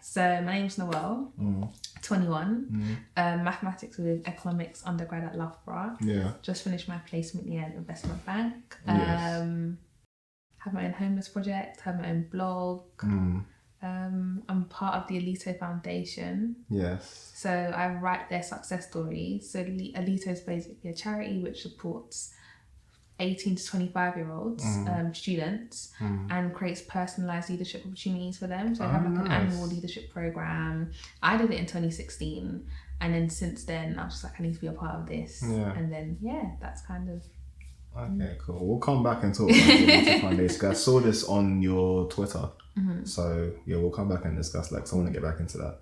So my name's Noelle, 21, mathematics with economics undergrad at Loughborough. Yeah. Just finished my placement year at investment bank. Yes. Have my own homeless project, have my own blog. I'm part of the Alito Foundation. Yes. So I write their success stories. So Alito is basically a charity which supports 18 to 25-year-olds students and creates personalised leadership opportunities for them. So I have like an annual leadership program. I did it in 2016, and then since then I was just like, I need to be a part of this. Yeah. And then that's kind of okay, cool. We'll come back and talk about the Alito Foundation. I saw this on your Twitter, so yeah, we'll come back and discuss. Like, so I want to get back into that,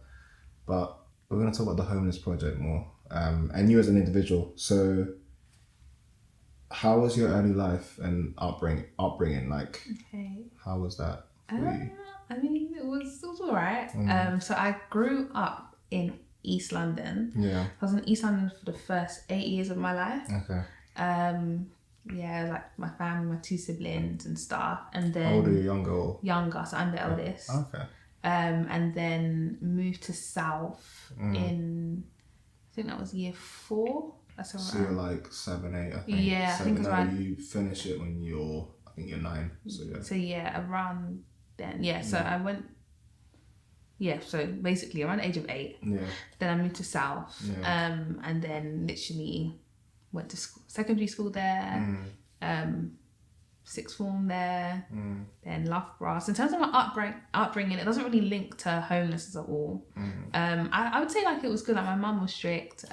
but we're going to talk about the homeless project more, and you as an individual. So how was your early life and upbringing? Like, how was that for you? I mean, it was all right. So I grew up in East London. Yeah. I was in East London for the first 8 years of my life. Okay. Like my family, my 2 siblings and stuff. And then... How old are you, younger or? Younger, so I'm the eldest. Okay. And then moved to South in, I think that was year 4. That's around. So you're like 7, 8, I think. Yeah, I think it's around. You finish it when you're 9. So yeah. So yeah, around then. Yeah, so I went. Yeah, so basically around the age of 8. Yeah. Then I moved to South. Yeah. And then literally went to secondary school there. Sixth form there. Then Loughborough. So in terms of my upbringing, it doesn't really link to homelessness at all. I would say like it was good. Like my mum was strict.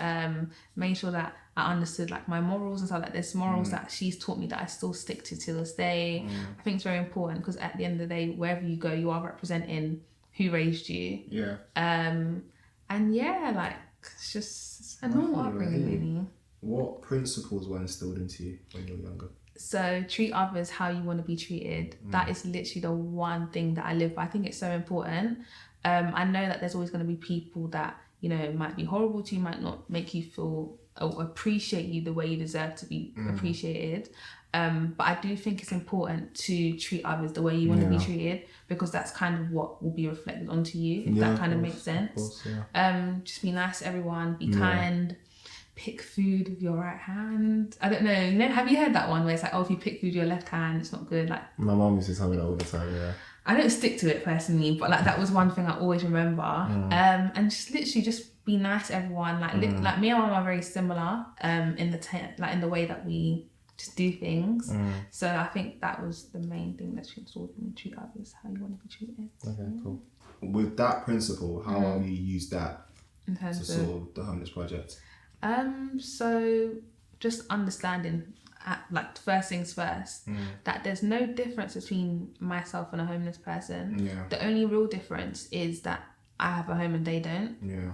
Made sure that I understood like my morals and stuff. Like there's morals that she's taught me that I still stick to this day. I think it's very important because at the end of the day, wherever you go, you are representing who raised you. Yeah. And yeah, like it's just a normal upbringing really. What principles were instilled into you when you were younger? So treat others how you want to be treated. That is literally the one thing that I live by. I think it's so important. I know that there's always going to be people that, you know, might be horrible to you, might not make you feel or appreciate you the way you deserve to be appreciated. But I do think it's important to treat others the way you want to be treated, because that's kind of what will be reflected onto you, if that kind of makes sense. Of course, just be nice to everyone, be kind. Pick food with your right hand. I don't know. Have you heard that one where it's like, oh, if you pick food with your left hand, it's not good? Like my mum used to tell me that all the time. Yeah. I don't stick to it personally, but like that was one thing I always remember. And just literally just be nice to everyone. Like like me and my mum are very similar. In the way that we just do things. So I think that was the main thing that she taught me: treat others how you want to be treated. Okay, cool. With that principle, how have you used that to solve the homeless project? So just understanding, like first things first, that there's no difference between myself and a homeless person. Yeah. The only real difference is that I have a home and they don't. Yeah.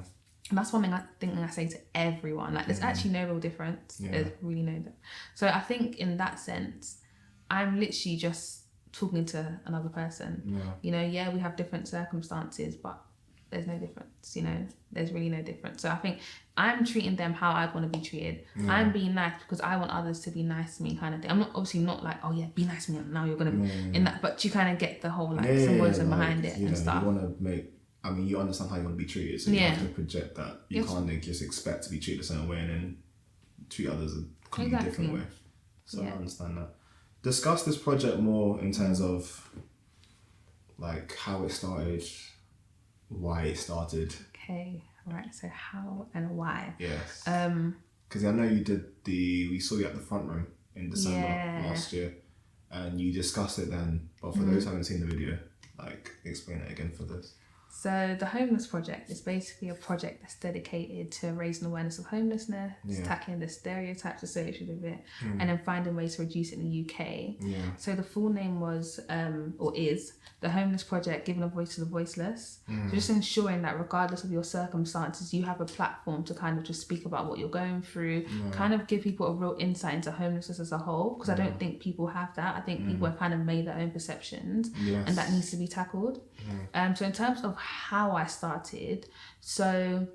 And that's one thing I say to everyone. Like there's actually no real difference. Yeah. There's really no difference. So I think in that sense, I'm literally just talking to another person. Yeah. You know, we have different circumstances, but there's no difference, you know, there's really no difference. So I think I'm treating them how I want to be treated. I'm being nice because I want others to be nice to me, kind of thing. I'm not obviously not like, oh yeah, be nice to me now you're going to in that, but you kind of get the whole like symbolism behind it and stuff. You want to you understand how you want to be treated, so you have to project that. You can't just expect to be treated a certain way and then treat others a completely different way. So I understand that. Discuss this project more in terms of like how it started, why it started. Okay, right. So how and why? Yes. Because I know we saw you at the front room in December last year, and you discussed it then. But for those who haven't seen the video, like explain it again for this. So the Homeless Project is basically a project that's dedicated to raising awareness of homelessness, tackling the stereotypes associated with it, and then finding ways to reduce it in the UK. Yeah. So the full name was, or is, the Homeless Project, Giving a Voice to the Voiceless. So just ensuring that regardless of your circumstances, you have a platform to kind of just speak about what you're going through, kind of give people a real insight into homelessness as a whole, because I don't think people have that. I think people have kind of made their own perceptions, and that needs to be tackled. So in terms of how I started, so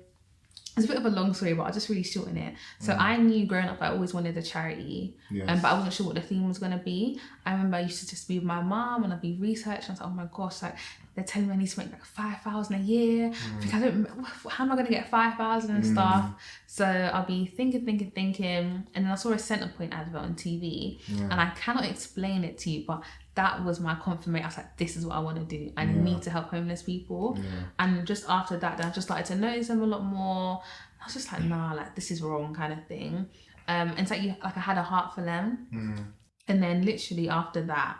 it's a bit of a long story, but I'll just really shorten it. So I knew growing up I always wanted a charity, but I wasn't sure what the theme was going to be. I remember I used to just be with my mom and I'd be researching. I was like, oh my gosh, like they're telling me I need to make like 5,000 a year. I think I don't, how am I going to get 5,000 and stuff? So I'll be thinking. And then I saw a Centrepoint advert on TV and I cannot explain it to you, but that was my confirmation. I was like, this is what I want to do. I need to help homeless people. And just after that, then I just started to notice them a lot more. I was just like, nah, like this is wrong kind of thing. And it's like, I had a heart for them. And then literally after that,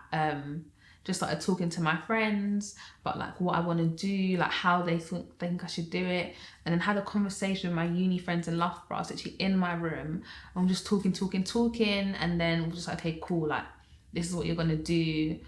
just started talking to my friends about like what I want to do, like how they think I should do it. And then had a conversation with my uni friends in Loughborough. I was actually in my room. I'm just talking. And then we're just like, okay, cool. Like, this is what you're going to do.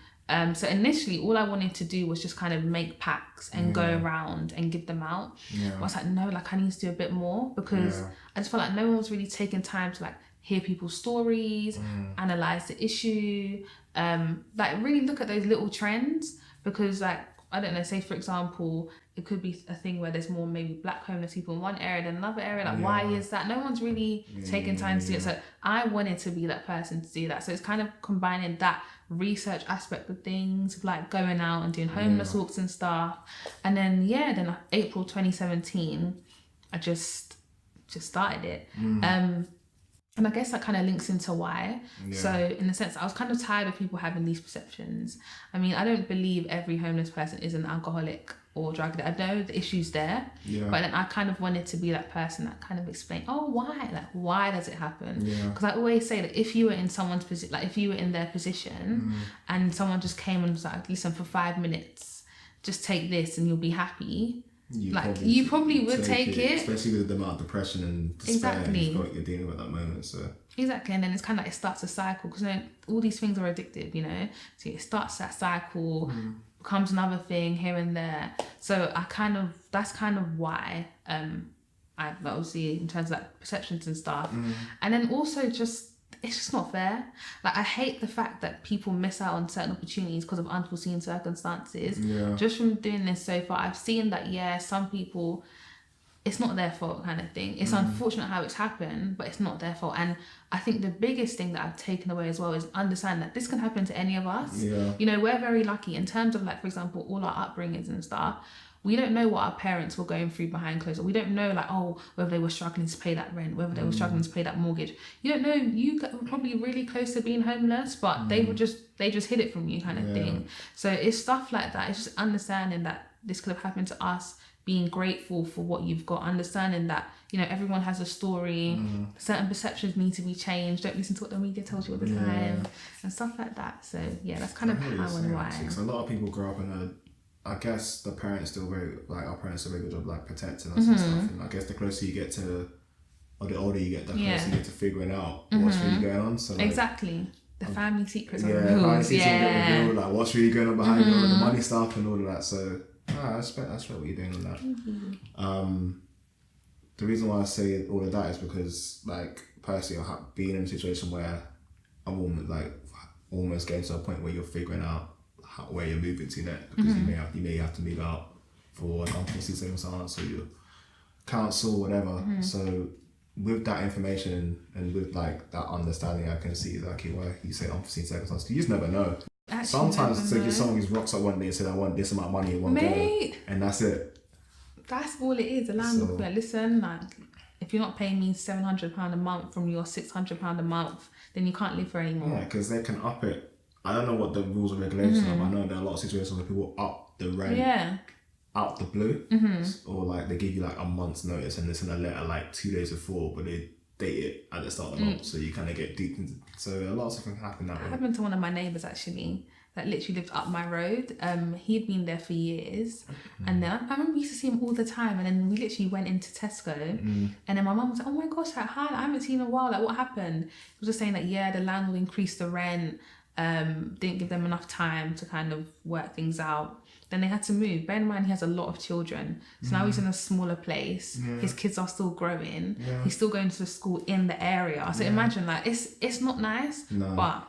So initially, all I wanted to do was just kind of make packs and go around and give them out. But I was like, no, like I need to do a bit more because I just felt like no one was really taking time to like hear people's stories, analyze the issue, like really look at those little trends. Because like, I don't know, say for example, it could be a thing where there's more maybe black homeless people in one area than another area. Like, why is that? No one's really taking time to do it. So I wanted to be that person to do that. So it's kind of combining that research aspect of things, like going out and doing homeless walks and stuff. And then, then April 2017, I just started it. And I guess that kind of links into why. So in the sense, I was kind of tired of people having these perceptions. I mean, I don't believe every homeless person is an alcoholic or drug addict. I know the issue's there, but then I kind of wanted to be that person that kind of explained, oh, why? Like, why does it happen? Because I always say that if you were in someone's position, like if you were in their position and someone just came and was like, listen, for 5 minutes, just take this and you'll be happy. You probably would take it. Especially with the amount of depression and despair you're dealing with at that moment. So exactly, and then it's kind of like it starts a cycle because all these things are addictive, so it starts that cycle, becomes another thing here and there. So that's kind of why I obviously in terms of like perceptions and stuff, and then also it's just not fair. Like, I hate the fact that people miss out on certain opportunities because of unforeseen circumstances. Just from doing this so far, I've seen that, some people, it's not their fault kind of thing. It's unfortunate how it's happened, but it's not their fault. And I think the biggest thing that I've taken away as well is understand that this can happen to any of us. We're very lucky in terms of, like, for example, all our upbringings and stuff. We don't know what our parents were going through behind closed doors. We don't know, like, whether they were struggling to pay that rent, whether they were struggling to pay that mortgage. You don't know. You were probably really close to being homeless, but they just hid it from you kind of thing. So it's stuff like that. It's just understanding that this could have happened to us, being grateful for what you've got, understanding that, everyone has a story, certain perceptions need to be changed, don't listen to what the media tells you all the time, and stuff like that. So, that's kind of how and why. Because a lot of people grow up in I guess our parents do a very good job like protecting us and stuff. And I guess the closer you get to, or the older you get, the closer you get to figuring out what's really going on. So like, exactly, the family secrets are revealed. Like what's really going on behind all of the money stuff and all of that. So I respect what you're doing on that. The reason why I say all of that is because, like, personally, being in a situation where I'm almost getting to a point where you're figuring out where you're moving to next, because you may have to move out for an unforeseen circumstance or your council, whatever. So with that information and with like that understanding, I can see exactly why you say unforeseen circumstances. You just never know. Sometimes someone who's rocks up one day and said, I want this amount of money in one go, and that's it. That's all it is. The landlord will be like, listen, like, if you're not paying me £700 a month from your £600 a month, then you can't live for anymore. Yeah, because they can up it. I don't know what the rules and regulations are, but I know there are a lot of situations where people up the rent out the blue, or like they give you like a month's notice and they send a letter like 2 days before, but they date it at the start of the month, so you kind of get deep into. So a lot of stuff can happen that way. It happened to one of my neighbours actually, that literally lived up my road. He'd been there for years, and then I remember we used to see him all the time. And then we literally went into Tesco, and then my mum was like, "Oh my gosh, like, hi, I haven't seen you in a while. Like, what happened?" He was just saying that the landlord increased the rent. Didn't give them enough time to kind of work things out. Then they had to move. Bear in mind, he has a lot of children, so now he's in a smaller place. His kids are still growing. He's still going to school in the area. So imagine, like, it's not nice, but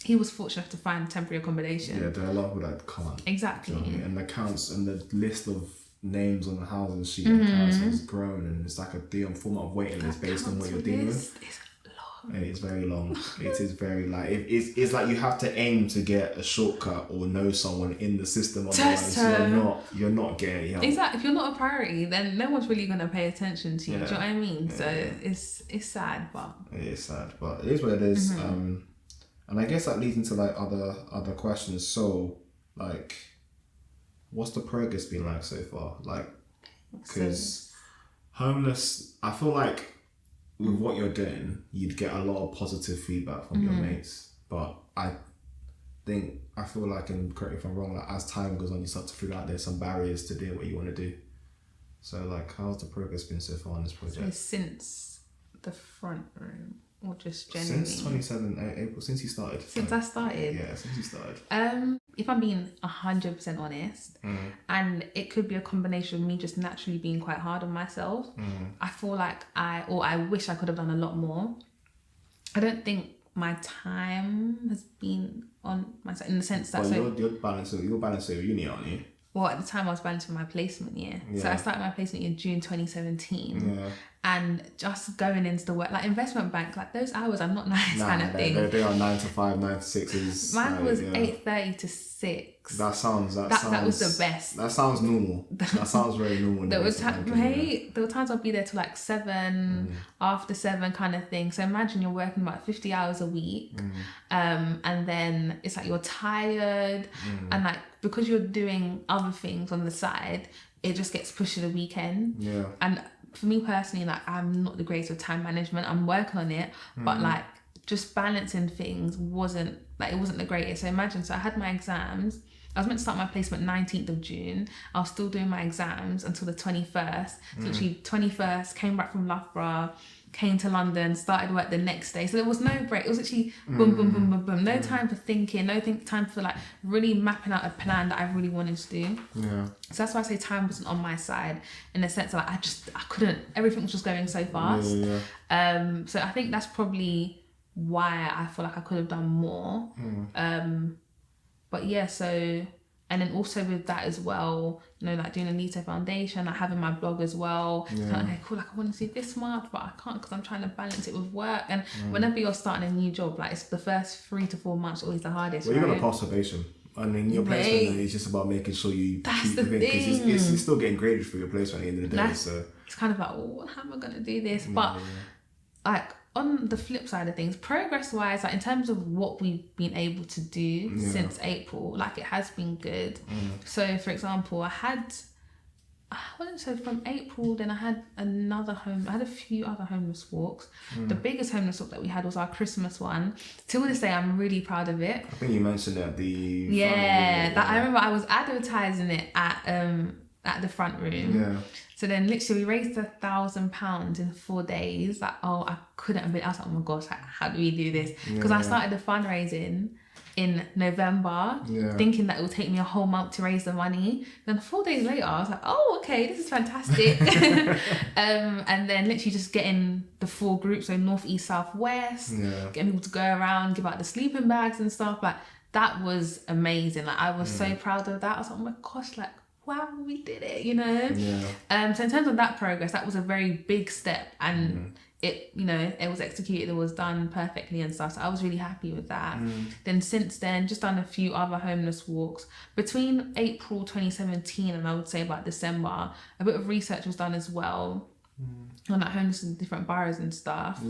he was fortunate to find temporary accommodation. Yeah, there are a lot of people that can't. Exactly. You know what I mean? And the counts and the list of names on the housing sheet and council has grown, and it's like the format of waiting list based on what you're dealing with. It's very long. It is very like it's like you have to aim to get a shortcut or know someone in the system. Otherwise, you're not getting help. Exactly. If you're not a priority, then no one's really gonna pay attention to you. Do you know what I mean? Yeah. So it's sad, but it is sad, but it is what it is. And I guess that leads into like other questions. So like, what's the progress been like so far? Like, because homeless, I feel like, with what you're doing, you'd get a lot of positive feedback from your mates. But I feel like, and correct me if I'm wrong, like as time goes on, you start to figure out there's some barriers to doing what you want to do. So like, how's the progress been so far on this project? So since the front room, or just generally? Since 27 April, since you started. Since I started? Yeah, since you started. If I'm being 100% honest, and it could be a combination of me just naturally being quite hard on myself, I feel like I wish I could have done a lot more. I don't think my time has been on my side in the sense that... Well, you're balancing uni, aren't you? Well, at the time I was balancing my placement year. Yeah. So I started my placement year in June 2017. Yeah. And just going into the work, like investment bank, like those hours are not nice kind of thing. They are 9 to 5, 9 to 6. Mine was 8:30 to 6. That was the best. That sounds normal. That sounds very normal. There were times I'll be there till like 7, after 7 kind of thing. So imagine you're working about 50 hours a week, and then it's like you're tired, and like because you're doing other things on the side, it just gets pushed to the weekend. Yeah. And for me personally, like I'm not the greatest with time management. I'm working on it, but like just balancing things wasn't the greatest. So imagine, so I had my exams. I was meant to start my placement 19th of June. I was still doing my exams until the 21st. So literally 21st, came back from Loughborough, came to London, started work the next day. So there was no break. It was literally boom, boom, boom, boom, boom. No time for thinking, time for like really mapping out a plan that I really wanted to do. Yeah. So that's why I say time wasn't on my side, in the sense that like I couldn't, everything was just going so fast. Yeah. So I think that's probably why I feel like I could have done more. But yeah, so, and then also with that as well, you know, like doing a Nito Foundation, like having my blog as well. Yeah. Like, okay, cool, like I want to see this much, but I can't because I'm trying to balance it with work. And whenever you're starting a new job, like it's the first 3 to 4 months always the hardest. Well, you're gonna pass probation. And then your placement is just about making sure you keep the thing, because you're still getting graded for your placement at the end of the day. So it's kind of like, oh, how am I gonna do this? But like on the flip side of things, progress wise, like in terms of what we've been able to do since April, like it has been good. So for example, so from April, then I had a few other homeless walks. The biggest homeless walk that we had was our Christmas one. Till this day, I'm really proud of it. I think you mentioned it at the I remember I was advertising it at the front room. Yeah. So then literally we raised £1,000 in 4 days. Like, I couldn't have been, I was like, oh my gosh, like, how do we do this? Because I started the fundraising in November, thinking that it would take me a whole month to raise the money. Then 4 days later, I was like, oh, okay, this is fantastic. And then literally just getting the 4 groups, so North, East, South, West, getting people to go around, give out the sleeping bags and stuff. Like, that was amazing. Like, I was so proud of that. I was like, oh my gosh, like, wow, we did it, you know? So in terms of that progress, that was a very big step, and it, you know, it was executed, it was done perfectly and stuff. So I was really happy with that. Then since then, just done a few other homeless walks. Between April 2017 and I would say about December, a bit of research was done as well on like homeless in different boroughs and stuff.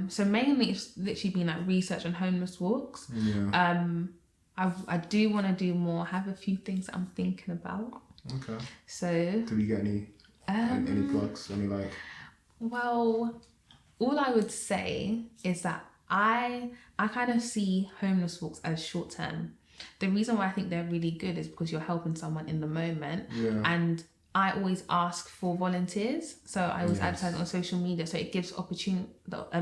So mainly it's literally been like research on homeless walks. I do want to do more. I have a few things that I'm thinking about. Okay. So. Do we get any plugs? Any like? Well, all I would say is that I kind of see homeless walks as short term. The reason why I think they're really good is because you're helping someone in the moment. And I always ask for volunteers, so I always advertise on social media, so it gives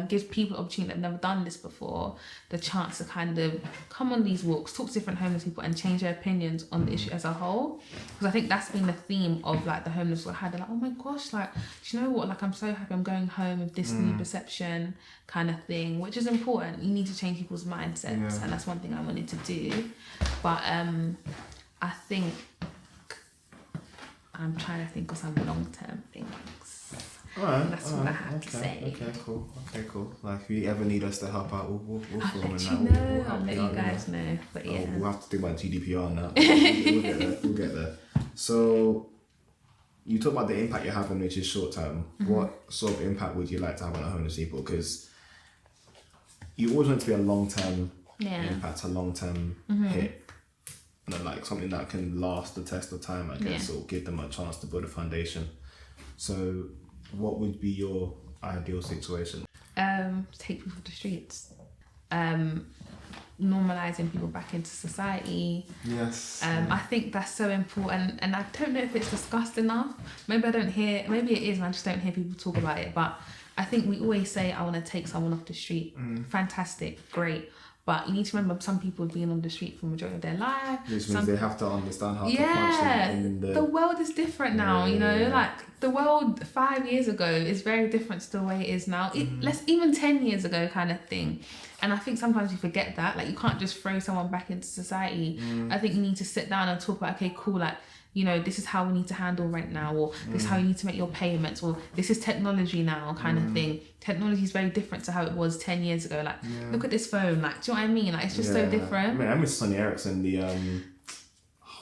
gives people opportunity that have never done this before the chance to kind of come on these walks, talk to different homeless people and change their opinions on the issue as a whole. Because I think that's been the theme of like the homeless walk I had. They're like, oh my gosh, like, do you know what, like I'm so happy I'm going home with this new perception kind of thing, which is important. You need to change people's mindsets, and that's one thing I wanted to do. But I think I'm trying to think of some long-term things. Alright, That's what I have to say. Okay, cool. Like, if you ever need us to help out, we'll I'll film let it you now. know. We'll I'll let you guys know. But yeah. We'll have to do my GDPR now. We'll get there. So, you talk about the impact you're having, which is short term. What sort of impact would you like to have on the homeless people? Because you always want it to be a long-term impact, a long-term hit. And then, like, something that can last the test of time, I guess, or give them a chance to build a foundation. So, what would be your ideal situation? Take people to the streets. Normalizing people back into society. Yes. I think that's so important, and I don't know if it's discussed enough. Maybe it is, and I just don't hear people talk about it. But I think we always say, I want to take someone off the street. Fantastic, great. But you need to remember, some people have been on the street for the majority of their life. Which means they have to understand how to function in the world is different now, you know, like the world 5 years ago is very different to the way it is now. Let's even 10 years ago kind of thing. And I think sometimes you forget that, like you can't just throw someone back into society. I think you need to sit down and talk about, okay, cool, like, you know, this is how we need to handle rent now, or this is how you need to make your payments, or this is technology now kind of thing. Technology is very different to how it was 10 years ago. Like, look at this phone, like, do you know what I mean? Like, it's just so different. I mean, I miss Sony Ericsson, the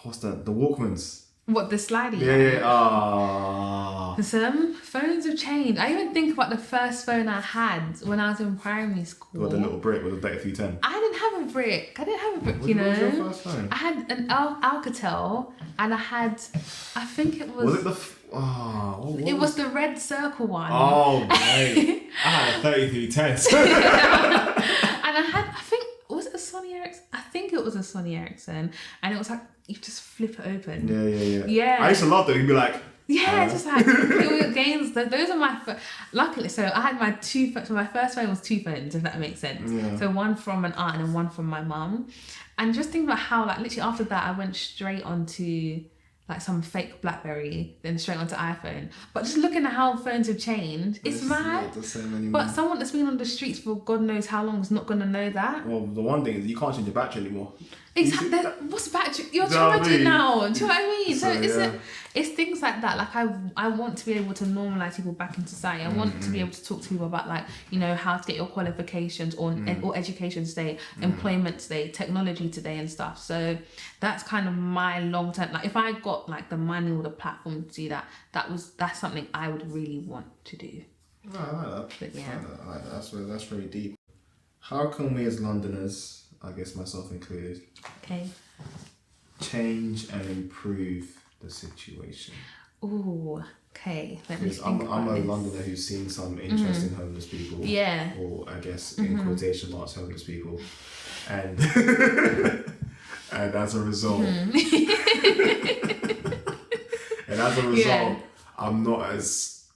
Walkmans. What, the slidey? Yeah. Some phones have changed. I even think about the first phone I had when I was in primary school. What, the little brick with the Data 310? I didn't have a brick. You know. What was your first phone? I had an Alcatel, and I think it was... Was it the... it was the red circle one. Oh, mate. I had a 3310. And I think, was it a Sony Ericsson? I think it was a Sony Ericsson, and it was like, you just flip it open. Yeah. I used to love that. You'd be like... just like play your games. Those are my... Luckily, so I had my two phones. So my first phone was two phones, if that makes sense. Yeah. So one from an aunt and then one from my mum. And just think about how, like, literally after that, I went straight onto like some fake BlackBerry, then straight onto iPhone. But just looking at how phones have changed, it's mad. Not the same anymore. But someone that's been on the streets for God knows how long is not going to know that. Well, the one thing is you can't change your battery anymore. Exactly. What's battery? You're charging now. Do you know what I mean? So it's things like that. Like I want to be able to normalize people back in society. I want to be able to talk to people about, like, you know, how to get your qualifications or education today, employment today, technology today and stuff. So that's kind of my long term. Like, if I got like the money or the platform to do that, that's something I would really want to do. No, I like that. But yeah, I like that. That's very deep. How can we as Londoners, I guess myself included, change and improve the situation? Oh, okay. Let me think. I'm a Londoner who's seen some interesting homeless people. Yeah. Or I guess in quotation marks homeless people, and and as a result, I'm not as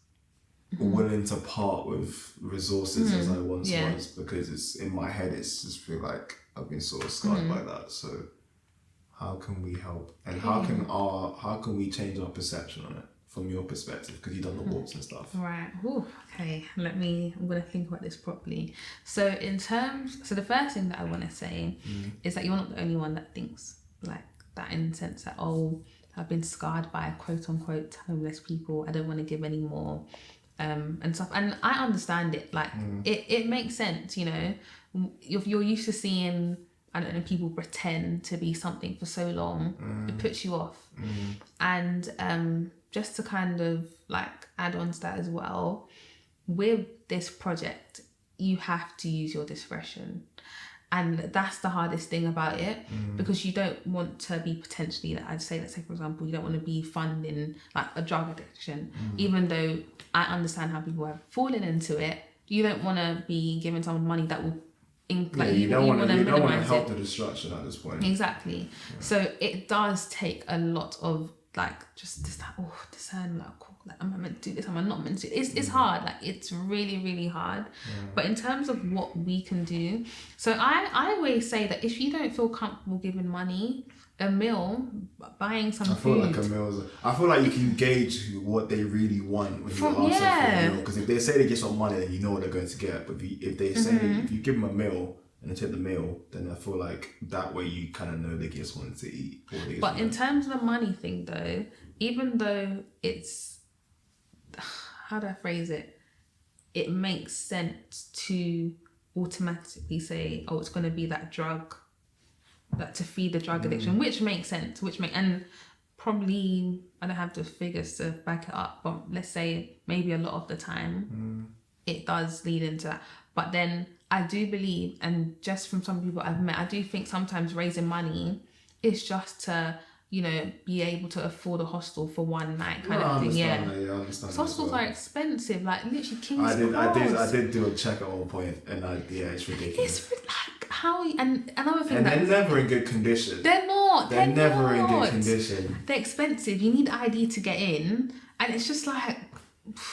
willing to part with resources as I once was, because it's in my head. It's just feel like I've been sort of scarred by that. So how can we help, and how can we change our perception on it from your perspective, because you've done the walks and stuff? Right. Ooh, okay. I'm gonna think about this properly. So the first thing that I want to say is that you're not the only one that thinks like that, in the sense that, oh, I've been scarred by quote unquote homeless people, I don't want to give any more. And stuff, and I understand it. Like it makes sense, you know. If you're used to seeing, I don't know, people pretend to be something for so long, it puts you off. And just to kind of like add on to that as well, with this project, you have to use your discretion. And that's the hardest thing about it, because you don't want to be potentially, like let's say for example, you don't want to be funding like a drug addiction, even though I understand how people have fallen into it. You don't want to be giving someone money that will, you don't want to help the destruction at this point. Exactly. Yeah. So it does take a lot of like just discern, like am I meant to do this? Am I not meant to? It's hard. Like it's really, really hard. Yeah. But in terms of what we can do, so I always say that if you don't feel comfortable giving money, a meal, buying some food. I feel like you can gauge what they really want when you ask them for a meal. Because if they say they just want money, then you know what they're going to get. But if they say, if you give them a meal and they take the meal, then I feel like that way you kind of know they just want to eat. But in terms of the money thing though, even though it's, how do I phrase it? It makes sense to automatically say, oh, it's going to be that drug, that to feed the drug addiction, which makes sense, and probably, I don't have the figures to back it up, but let's say maybe a lot of the time it does lead into that. But then I do believe, and just from some people I've met, I do think sometimes raising money is just to, you know, be able to afford a hostel for one night kind of thing. Yeah, I understand. Hostels are expensive, like literally King's Cross. I did do a check at one point, and it's ridiculous. It's like how, and another thing, and they're never in good condition. They're not. They're never in good condition. They're expensive. You need ID to get in, and it's just like,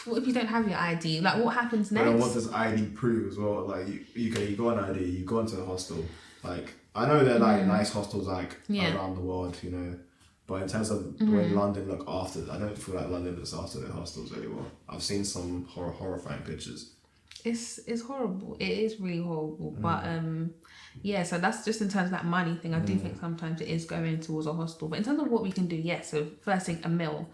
what if you don't have your ID? Like, what happens next? And what does ID prove as well? Like, you go on ID, you go into the hostel. Like, I know they're like nice hostels like around the world, you know. But in terms of the way London look after, I don't feel like London looks after their hostels anymore. I've seen some horrifying pictures. It's horrible. It is really horrible. But so that's just in terms of that money thing. I do think sometimes it is going towards a hostel. But in terms of what we can do, so first thing, a meal.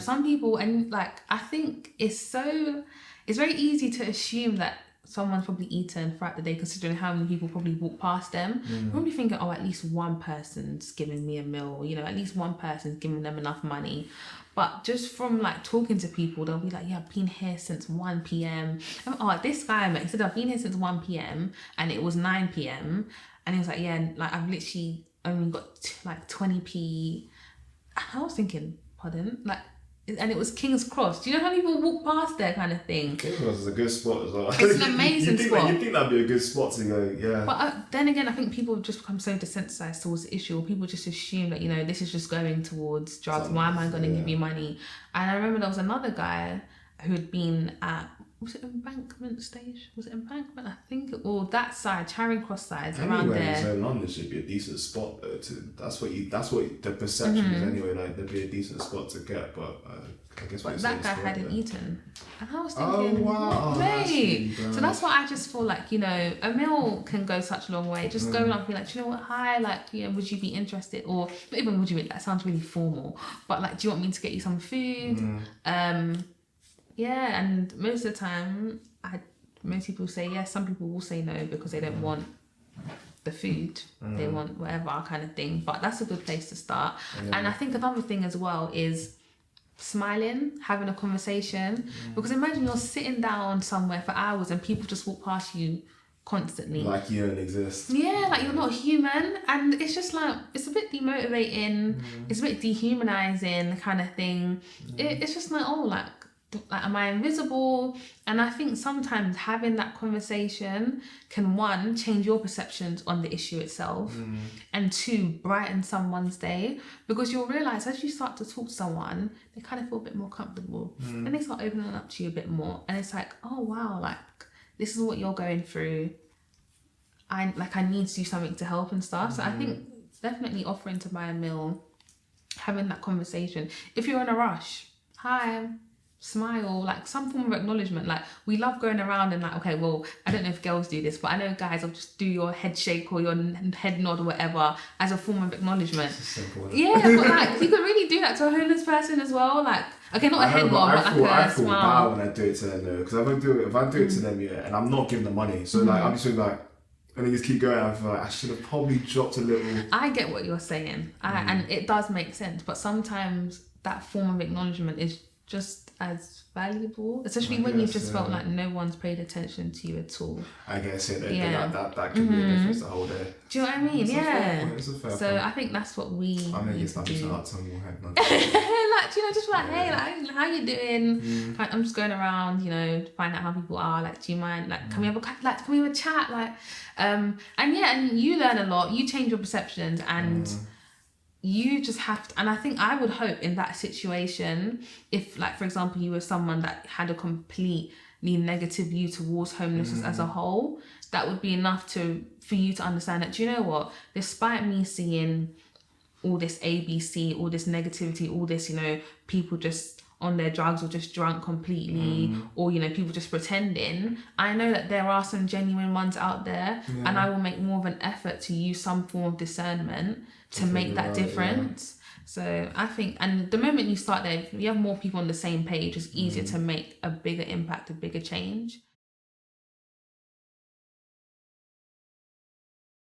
Some people, and like, I think it's very easy to assume that someone's probably eaten throughout the day, considering how many people probably walk past them. You're probably thinking, oh, at least one person's giving me a meal, you know, at least one person's giving them enough money. But just from like talking to people, they'll be like, yeah, I've been here since 1 p.m. This guy I met, he said, I've been here since 1 p.m. and it was 9 p.m. And he was like, yeah, like I've literally only got like 20p. I was thinking, pardon? Like, and it was King's Cross. Do you know how people walk past there kind of thing? King's Cross is a good spot as well. It's an amazing spot. You think that'd be a good spot to go, yeah. But then again, I think people have just become so desensitized towards the issue, or people just assume that, you know, this is just going towards drugs. Why am I going to give you money? And I remember there was another guy who had been at, was it Embankment Station? Was it Embankment? I think, or that side, Charing Cross side, around there. Anywhere in London should be a decent spot though. That's what the perception is anyway. Like there'd be a decent spot to get, but I guess. But that guy hadn't eaten, and I was thinking, mate. So that's why I just feel like, you know, a meal can go such a long way. Just going up and be like, do you know what? Hi, like, you know, would you be interested? Or not even would you? That sounds really formal. But like, do you want me to get you some food? Yeah, and most of the time, most people say yes. Some people will say no because they don't want the food. They want whatever kind of thing. But that's a good place to start. And I think another thing as well is smiling, having a conversation. Because imagine you're sitting down somewhere for hours and people just walk past you constantly. Like you don't exist. Yeah, like you're not human. And it's just like, it's a bit demotivating. It's a bit dehumanizing kind of thing. It's just like, oh, like, am I invisible? And I think sometimes having that conversation can, one, change your perceptions on the issue itself, and two, brighten someone's day, because you'll realise as you start to talk to someone, they kind of feel a bit more comfortable and they start opening up to you a bit more, and it's like, oh wow, like this is what you're going through. I need to do something to help and stuff. So I think definitely offering to buy a meal, having that conversation. If you're in a rush, hi, smile, like some form of acknowledgement. Like we love going around and like, okay, well, I don't know if girls do this, but I know guys will just do your head shake or your head nod or whatever as a form of acknowledgement. Yeah, but like you could really do that to a homeless person as well. Like, okay, not a head nod, but like I a feel smile. bad when I do it to them though, because if I do it to them, and I'm not giving them money, so like I'm just like, and they just keep going. I feel like I should have probably dropped a little. I get what you're saying, and it does make sense, but sometimes that form of acknowledgement is just as valuable, especially when you've just felt like no one's paid attention to you at all. I guess that could be a difference the whole day. Do you know what I mean? It's a fair so point. I think that's what we I'm gonna need get to do. out to your head. Like, you know, just like, hey, like, how you doing? Like, I'm just going around, you know, to find out how people are. Like, do you mind? Like, can we have a chat? Like, and you learn a lot. You change your perceptions, and you just have to, and I think I would hope in that situation, if like, for example, you were someone that had a completely negative view towards homelessness as a whole, that would be enough for you to understand that, do you know what, despite me seeing all this ABC, all this negativity, all this, you know, people just on their drugs or just drunk completely, or, you know, people just pretending, I know that there are some genuine ones out there, and I will make more of an effort to use some form of discernment to make that difference. So I think, and the moment you start there, if you have more people on the same page, it's easier to make a bigger impact, a bigger change.